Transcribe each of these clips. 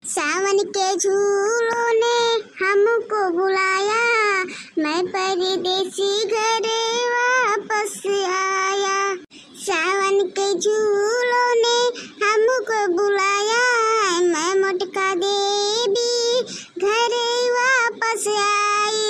सावन के झूलों ने हमको बुलाया, मैं परदेसी घर वापस आया। सावन के झूलों ने हमको बुलाया, मैं मोटका देवी घर वापस आई।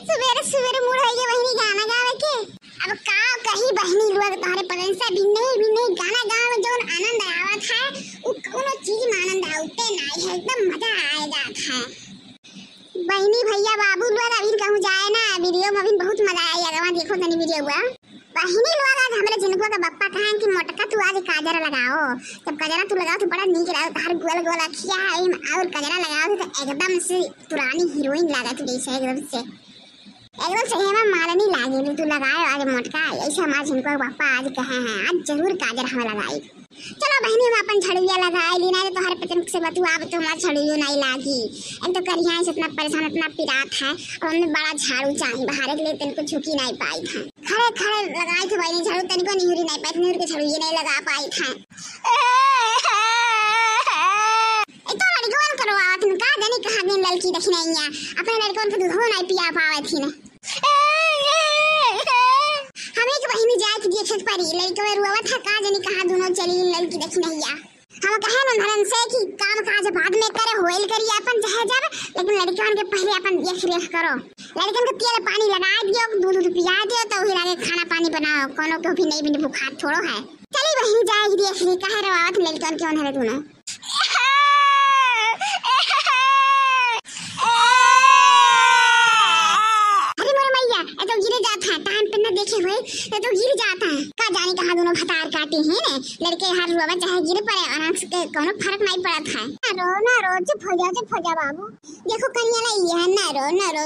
सवेरे सवेरे मुड़ है बहनी गाना गावे के। अब का कहीं बहनी लोग तोहरे पदन से भी नहीं गाना गावे जो आनंद आवत है वो कोनो चीज में आनंद आउते नहीं है, एकदम मजा आ जाता है। बहनी भैया बाबू लोग अभी कहूं जाए ना वीडियो में अभी बहुत मजा आएगा। वहां देखो तनी वीडियो हुआ बहनी लोग आज हमारे जिनको का बप्पा कहा कि मोटका तू आज काजर लगाओ, जब काजरा तू लगाओ तो बड़ा नीक लगा, हर गोल गोल अखिया है और काजरा लगाओ तो एकदम से पुरानी हीरोइन लगा तू जैसे एकदम से हेमा मालिनी लागे तू लगाए आज मोटका। ऐसा हमारे जिनको पापा आज कहे हैं आज जरूर काजर हमें लगाई। चलो बहनी हम अपन छड़ुआ लगाए ली ना तो हर पतन से बतू अब तो हमारा छड़ुआ नहीं लागी। एक तो करिया से इतना परेशान इतना पिरात है और हमने बड़ा झाड़ू चाहिए बाहर के लिए तनको झुकी नहीं पाई था। खड़े खड़े लगाए थे बहनी झाड़ू तनको निहुरी नहीं पाई, निहुर के छड़ुआ नहीं लगा पाई था। तो लड़कों करो आवत न का जानी कहां दिन लड़की देखी नहीं है अपने लड़कों को दूध नहीं पिया पावे थी ना। हम एक बहनी जाए कि देखे परी लड़की में रुआ था का जानी कहां दोनों चली लड़की देखी नहीं है। हम कहे न धरन से कि काम काज बाद में करे होइल करी अपन चाहे जब, लेकिन लड़कियों के पहले अपन देख रेख करो। लड़कियों को तेल पानी लगा दियो दूध पिया दियो तो वही लागे खाना पानी बनाओ, कोनो को भी नहीं बुखार थोड़ो है। चली बहनी जाए कि देख ली कहे रवावत लड़कियों क्यों हरे तू ना। देखे हुए तो गिर जाता है का जाने कहां दोनों भतार काटे हैं ने लड़के हर रोवा चाहे गिर पड़े और के कोनो फर्क नहीं पड़ता है। ना रो चुप हो जा बाबू देखो कन्या लाई है ना रो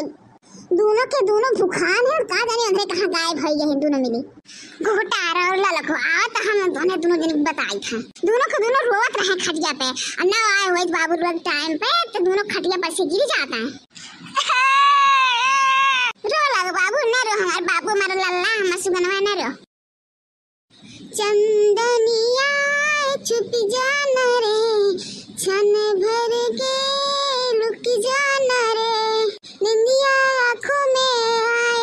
दोनों के दोनों भूखान है का जाने अंदर कहां गायब हो गए हैं दोनों मिली घोटा और ललखो आवत हम दोनों दिन बताई था। दोनों के दोनों रोवत रहे खटिया पे और ना आए हुए बाबू लोग टाइम पे तो दोनों खटिया पर से गिर जाता है। रो लग बाबू न रो हमार बाबू मार लल्ला हम सुगनवा न रो। चंदनिया छुप जाना रे छन भर के लुक जाना रे, निंदिया आँखों में आए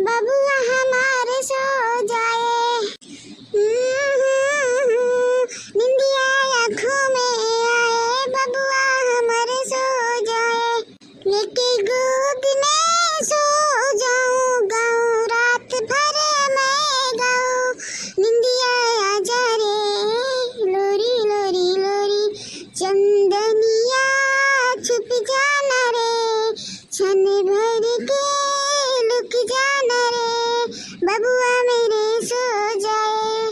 बबुआ हमारे सो जाए। निंदिया आँखों में आए बबुआ हमारे सो जाए, लेके गोद में सो जाऊं गाऊं रात भर मैं गाऊं, निंदिया आजा रे लोरी लोरी लोरी चंदनिया छुप जाना रे छन भर के लुक जाना रे बबुआ मेरे सो जाए।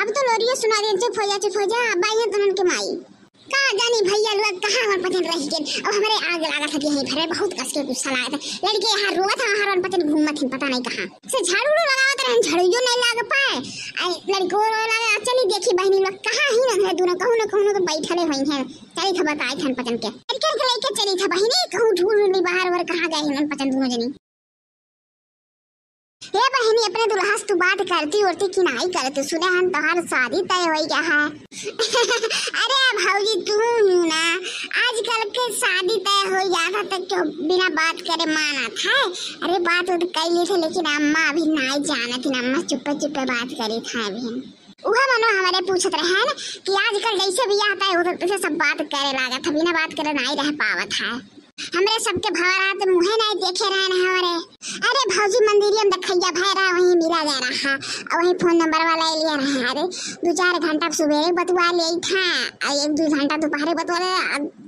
अब तो लोरिया सुना दे चुप हो जा बाइया तनन के माई का जानी भैया लोग कहां हमार पतन रह गए। अब हमारे आग लगा था यही भरे बहुत कस के गुस्सा लगा था लड़के यहाँ रोवा था हर पतन घूमत थी पता नहीं कहां से झाड़ू लगावत रहे झाड़ू जो नहीं लग पाए लड़को लगा चली देखी बहनी लोग कहां ही न दोनों कहूं तो बैठले हुई हैं चली था बताए थन पतन के लड़के के लेके चली था बहनी कहूं ढूंढ बाहर वर कहां गए हैं पतन दोनों जनी। हे बहनी अपने दुल्हा से तू बात करती उड़ती कि नहीं करती सुने हम तोहार शादी तय हो गया है। अरे भाऊजी तू ना आजकल के शादी तय हो जाता तो क्यों बिना बात करे माना था। अरे बात तो कई ली थे लेकिन अम्मा अभी नहीं जाना थी, अम्मा चुप्पे बात करी था अभी। उहा मनो हमारे पूछत रहे न कि आजकल जैसे भी आता है उधर तुझे सब बात करे लागा था, बिना बात करे नहीं रह पावत है। हमरे सबके भवरात मुहे नहीं देखे रहे न हमारे। अरे भौजी मंदिरिया में देखैया भैरा वहीं मिला जा रहा और वहीं फोन नंबर वाला लिया रहा। अरे 2-4 घंटा सुबह बतुआ ले था और 1-2 घंटा दोपहर बतुआ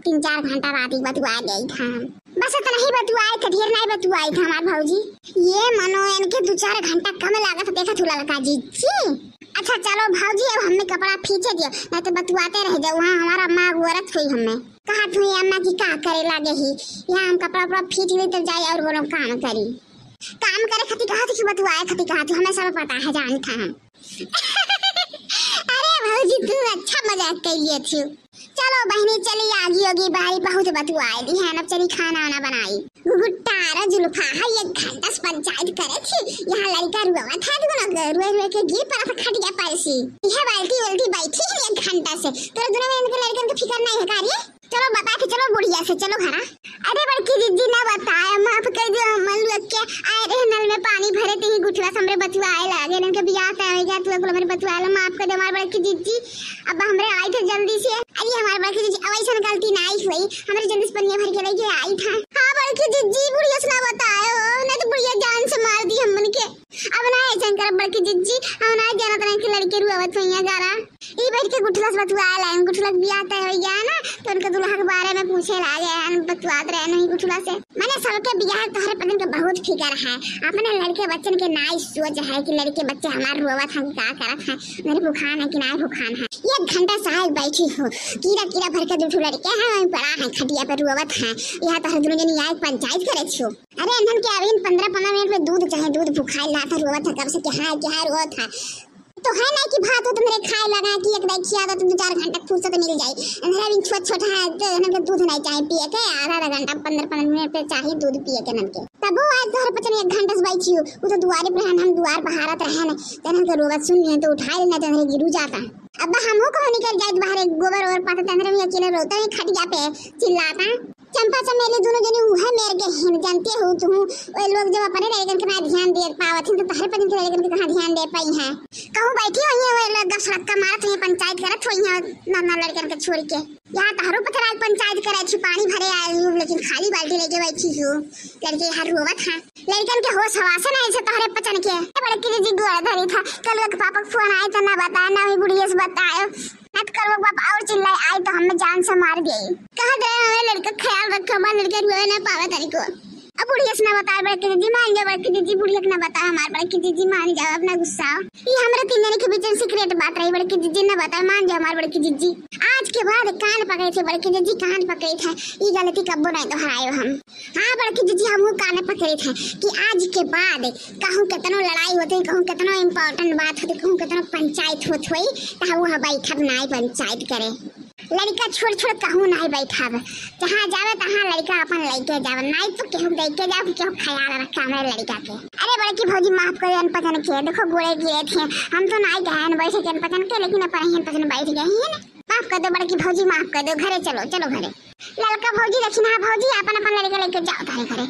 3-4 घंटा रात बतुआ ले था। बस इतना ही बतुआए थे ढेर नहीं बतुआए थे हमारे भौजी। ये मनो इनके 2-4 घंटा कम लगा था देखा तुला लगा जी। अच्छा चलो भाजी अब हमें कपड़ा खींचे दियो नहीं तो बतुआते रह जाओ। वहाँ हमारा माँ औरत हुई हमें कहा थी अम्मा की का करे लागे ही यहाँ हम कपड़ा खींच ले तो जाए और वो काम करी काम करे खती कहा थी कि बतुआए खती कहा थी हमें सब पता है जानता हम। अरे भाजी तू अच्छा मजाक कर लिए थी चलो बहनी चली आगी होगी भाई बहुत बतुआई दी है अब चली खाना वाना बनाई गुट्टारा जुल्फा है 1 घंटा से पंचायत करे थी यहाँ लड़का रुआ था दोनों रुए रुए के गिर पड़ा था खटिया पैसी यह बाल्टी उल्टी बैठी है 1 घंटा से तेरे दोनों में इनके लड़कन को फिक्र नहीं है कार्य चलो बता के चलो बुढ़िया से चलो घरा अरे बड़की दीदी ने बताया माफ कर दियो मन लग के आए रहे नल में पानी भरे ती गुठला हमरे बतुआए लागे इनके बियाह तय हो गया तू मेरे बतुआए माफ कर दे हमारे बड़की दीदी अब हमरे आई थे जल्दी से अरे हमारे बड़की दीदी अवैसा गलती नहीं हुई हमारे जल्दी से पन्नी भर के लेके आई था हां बड़की दीदी बुढ़िया से बताया नहीं तो बुढ़िया जान से मार दी हमन के अब ना ऐसा कर बड़की दीदी हम ना जाना तरह के लड़के रुआवत होइया गारा ई बैठ के गुठला से बतुआए लाइन गुठला बियाह तय हो गया ना तो उनके दुल्हा के बारे में पूछे लागे हम बतुआत रहे नहीं गुठला से मैंने सबके बियाह तोहरे पतन के बहुत फिकर है अपने लड़के बच्चन के नाई सोच है कि लड़के बच्चे हमार रोवत हैं का करत है मेरे भूखान है कि ना भूखान है 1 घंटा सहाय बैठी हो कीड़ा कीड़ा भर के दुठू लड़के हैं वहीं पड़ा है खटिया पे रोवत है यहां तो दोनों जन आए पंचायत करे छो अरे अनन के अभी 15-15 मिनट में दूध चाहे दूध भूखाई लाता रोवत है कब से क्या है रोवत है तो है ना कि भात हो तो मेरे खाए लगा कि एक खिया तो 2-4 घंटा फुर्सत मिल जाए अंधेरा भी छोटा है तो हमके दूध नहीं चाहिए पिए के आधा घंटा 15-15 मिनट पे चाहिए दूध पिए के नमके तब वो आज तोहर पचन 1 घंटा से बैठी हो वो तो दुआरे पे हम दुआर बहारत रहे न तन के रोवत सुन लिए तो उठाए ना तन गिरू जाता अब हमहू कहो निकल जाए बाहर गोबर और पाता तन में अकेले रोता है खटिया पे चिल्लाता चंपा चमेली दोनों जने उहे मेर के हिन जानते हो तुम ओए लोग जब अपने लड़कन के ना ध्यान दे पावत हैं तो तहरे पतिन के लड़कन के कहां ध्यान दे पाई हैं कहूं बैठी होई है ओए लोग सड़क मारत है पंचायत करत होई है ना लड़कन के छोड़ के यहाँ तहरो पथर आज पंचायत करे छी पानी भरे आई हूं लेकिन खाली बाल्टी लेके बैठी हूं लड़के हर रोवत है लड़कन के होश हवास नहीं से तहरे पचन के बड़की जी गोड़ धरी था कल के पापा फोन आए तो ना बताया ना ही बुढ़िया से बताया मत करो बाप और चिल्लाए आई तो हमें जान से मार गई कहा दे हमें लड़का ख्याल रखो हमारे लड़के रोए ना पावे तरी को अब बुढ़िया से ना बताया बड़की दीदी मान जाओ बड़की दीदी बुढ़िया के ना बताया हमारे बड़की दीदी मान जाओ अपना गुस्सा ये हमारे 3 जने के बीच में सीक्रेट बात रही बड़की दीदी ना बताया मान जाओ हमारे बड़की दीदी आज के बाद कान पकड़े थे बड़की दीदी कान पकड़े थे ये गलती कब्बो नहीं दोहरायो हम हां बड़की दीदी हम कान पकड़े थे कि आज के बाद कहूं कितनो लड़ाई होते कहूं कितनो इंपॉर्टेंट बात होती कहूं कितनो पंचायत होत होई त वहां बैठब नहीं पंचायत करे लड़का छोड़ कहूं नहीं बैठब जहां जावे तहां लड़का अपन लेके जावे नहीं तो केहू लेके जाओ केहू ख्याल रखा हमारे लड़का के अरे बड़की भौजी माफ कर अन पतन के देखो गोड़े गिरे थे हम तो नहीं गए बैठे के पतन के लेकिन अपन ही पतन बैठ गए हैं माफ कर दो बड़की भौजी माफ कर दो घरे चलो घरे लड़का भौजी दक्षिणा भौजी अपन लड़का लेके जाओ घरे